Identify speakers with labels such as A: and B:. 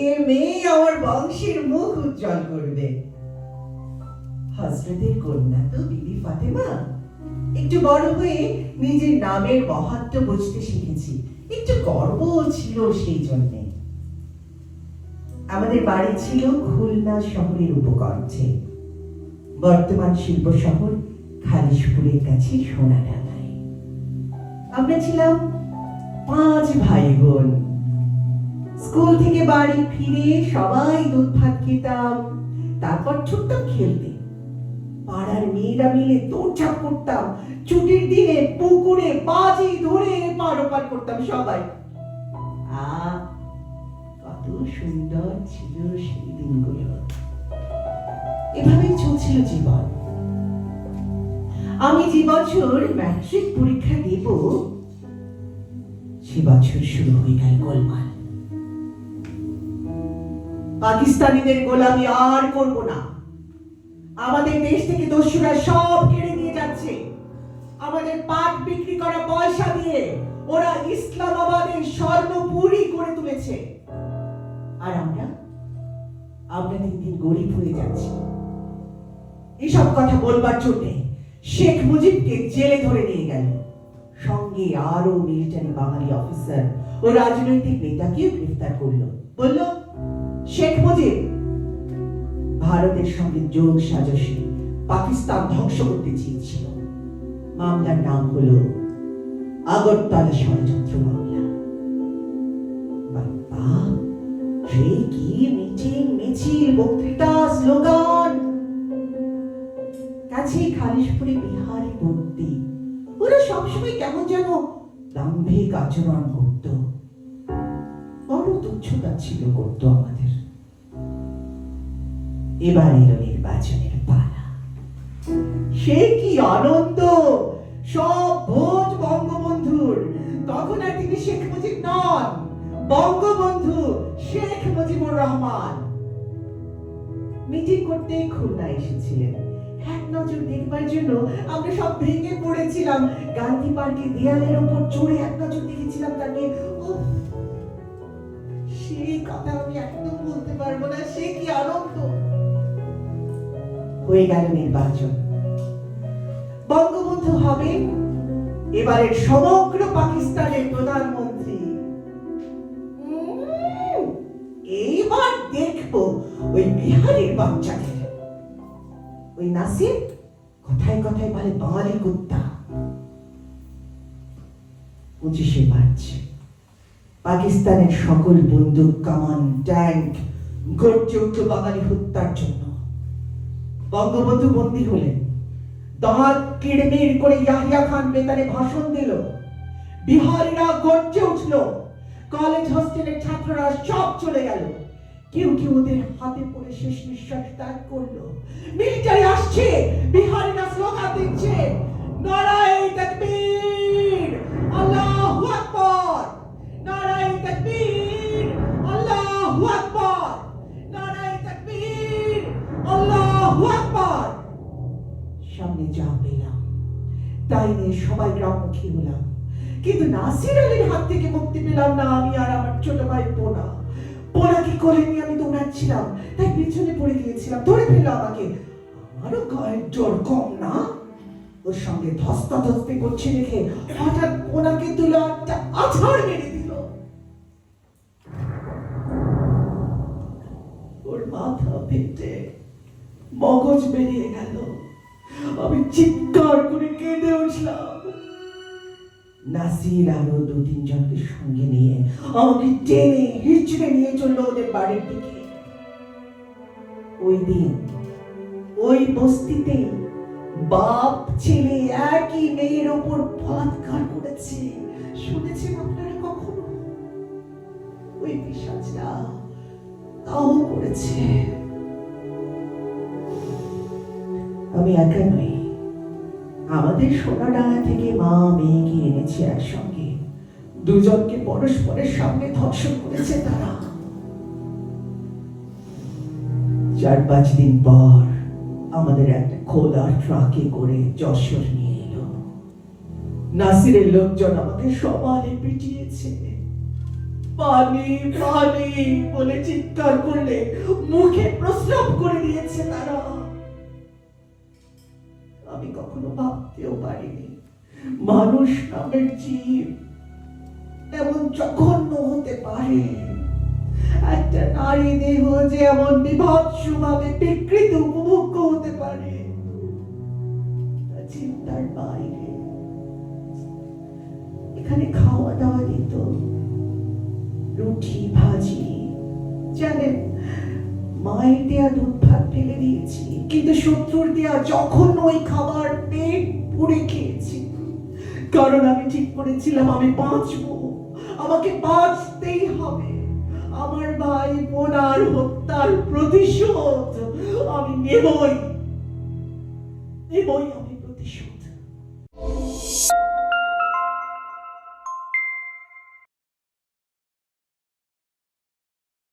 A: এ মেয়ে আমার বংশের মুখ উজ্জ্বল করবে। হযরতের কন্যা তো বিবি ফাতেমা। একটু বড় হয়ে নিজের নামের মহত্ব বুঝতে শিখেছি, একটু গর্ব ছিল সেই জন্য। আমাদের বাড়ি ছিল খুলনা শহরের উপকণ্ঠে, বর্তমান শিল্প শহর খালিশপুরের কাছে সোনাডাঙ্গায়। আমরা ছিলাম 5 ভাই বোন। স্কুল থেকে বাড়ি ফিরে সবাই দুধ ভাত খেতাম, তারপর ছুটতাম খেলতে। পাড়ার মেয়েরা মিলে দৌড়ঝাঁপ করতাম, ছুটির দিনে পুকুরে বাজি ধরে পার ওপার করতাম সবাই। কত সুন্দর ছিল সেই দিনগুলো। এভাবেই চলছিল জীবন। আমি যে বছর ম্যাট্রিক পরীক্ষা দেব, সে বছর শুরু হয়ে গেল গোলমাল। পাকিস্তানিদের গোলামি আর করব না। আমাদের দেশ থেকে দস্যুরা সব কেড়ে নিয়ে যাচ্ছে। আমাদের পাট বিক্রি করা পয়সা দিয়ে ওরা ইসলামাবাদের স্বর্ণপুরী করে তুলেছে। আর আমরা দিন দিন গরিব হয়ে যাচ্ছি। এসব কথা বলবার জন্য শেখ মুজিবকে জেলে ধরে নিয়ে গেল। সঙ্গে আরো মিলিটারি বাঙালি অফিসার ও রাজনৈতিক নেতাকেও গ্রেফতার করলো। বলল, শেখ মুজিব ভারতের সঙ্গে যোগ সাজশে পাকিস্তান ধ্বংস করতে চেয়েছিল। মামলার নাম হলো আগরতলা ষড়যন্ত্র মামলা। বাবা, সে কি মিটিং, মিছিল, বক্তৃতা, স্লোগান! কাছেই খালিশপুরে বিহারি ভর্তি। ওরা সবসময় কেমন যেন দাম্ভিক আচরণ করত, বড় তুচ্ছতাচ্ছিল্য করত আমাদের। এবার এলো নির্বাচনের পালা। সে কি আনন্দ! সব ভোট বঙ্গবন্ধুর। তখন আর তিনি শেখ মুজিব নন, বঙ্গবন্ধু শেখ মুজিবুর রহমান। মিটিং করতে খুলনা এসেছিলেন। এক নজর দেখবার জন্য আমরা সব ভেঙে পড়েছিলাম। গান্ধী পার্কের দেয়ালের উপর চড়ে এক নজর দেখেছিলাম তাকে। সেই কথা আমি একদম বলতে পারবো না। সে কি আনন্দ! হয়ে গেল নির্বাচন। বঙ্গবন্ধু হবেন এবারের সমগ্র পাকিস্তানের প্রধানমন্ত্রী। এইবার দেখবো ওই বিহারের বাচ্চাদের। ওই নাসির কথায় কথায় বলে বাঙালি কুত্তা। 25শে মার্চ পাকিস্তানের সকল বন্দুক, কামান, ট্যাঙ্ক গর্জে উঠল বাঙালি হত্যার জন্য। বঙ্গবন্ধু বন্দী হলেন। দাঁত কিড়মিড় করে ইয়াহিয়া খান বেতারে ভাষণ দিল। বিহারিরা গর্জে উঠল। কলেজ হোস্টেলের ছাত্ররা সব চলে গেল। কেউ কেউ ওদের হাতে পড়ে শেষ নিঃশ্বাস ত্যাগ করলো। মিলিটারি আসছে, বিহারিরা স্লোগান দিচ্ছে, নারায়ে তাকবীর, আল্লাহু আকবার, নারায়ে তাকবীর, আল্লাহু আকবার, নারায়ে তাকবীর, আল্লাহু আকবার। সামনে যা পেলাম তাই নিয়ে সবাই গ্রামমুখী হলাম, কিন্তু নাসির আলীর হাত থেকে মুক্তি পেলাম না আমি আর আমার ছোট ভাই পোনা। পোনাকে কোলে নিয়ে আমি দৌড়াচ্ছিলাম, তাই পিছনে পড়ে গিয়েছিলাম। ধরে ফেলল আমাকে। আমারও গায়ের জোর কম না। ওর সঙ্গে ধস্তাধস্তি করছে দেখে হঠাৎ পোনাকে তুলে একটা আছাড় মেরে দিল। ওর মাথা ফেটে মগজ বেরিয়ে গেল। আমি চিৎকার করে কেঁদে উঠলাম। নাসির আরো 2-3 জনকে সঙ্গে নিয়ে আমাকে টেনে হিচড়ে নিয়ে চললো ওদের বাড়ির দিকে। ওই দিন ওই বস্তিতে বাপ ছেলে একই মেয়ের ওপর বলাৎকার করেছে। শুনেছেন আপনারা কখনো? ওই পিশাচরা তাও করেছে। আমি একা নই, আমাদের সোনাডাঙ্গা থেকে মা মেয়েকে এনেছে একসঙ্গে। দুজনকে পরস্পরের সামনে ধর্ষণ করেছে তারা। 4-5 দিন পর আমাদের একটা খোলা ট্রাকে করে যশোর নিয়ে এলো। নাসিরের লোকজন আমাকে সমানে পিটিয়েছে। পানি পানি বলে চিৎকার করলে মুখে প্রস্রাব করে দিয়েছে তারা। আমি কখনো ভাবতেও পারিনি মানুষ নামের জীব এমন জঘন্য হতে পারে, একটা নারী দেহ যে এমন বিভৎসভাবে বিকৃত উপভোগ্য হতে পারে তা চিন্তার বাইরে। এখানে খাওয়া দাওয়া দিত, রুটি ভাজি, জানেন মায়ের দেয়া দুধ ভাত ফেলে দিয়েছি, কিন্তু শত্রুর দেয়া যখন ওই খাবার পেট পুড়ে খেয়েছি, কারণ আমি ঠিক করেছিলাম আমি বাঁচবো, আমাকে বাঁচতেই হবে। আমার ভাই বোনার হত্যার প্রতিশোধ আমি নেবই, নেবই আমি।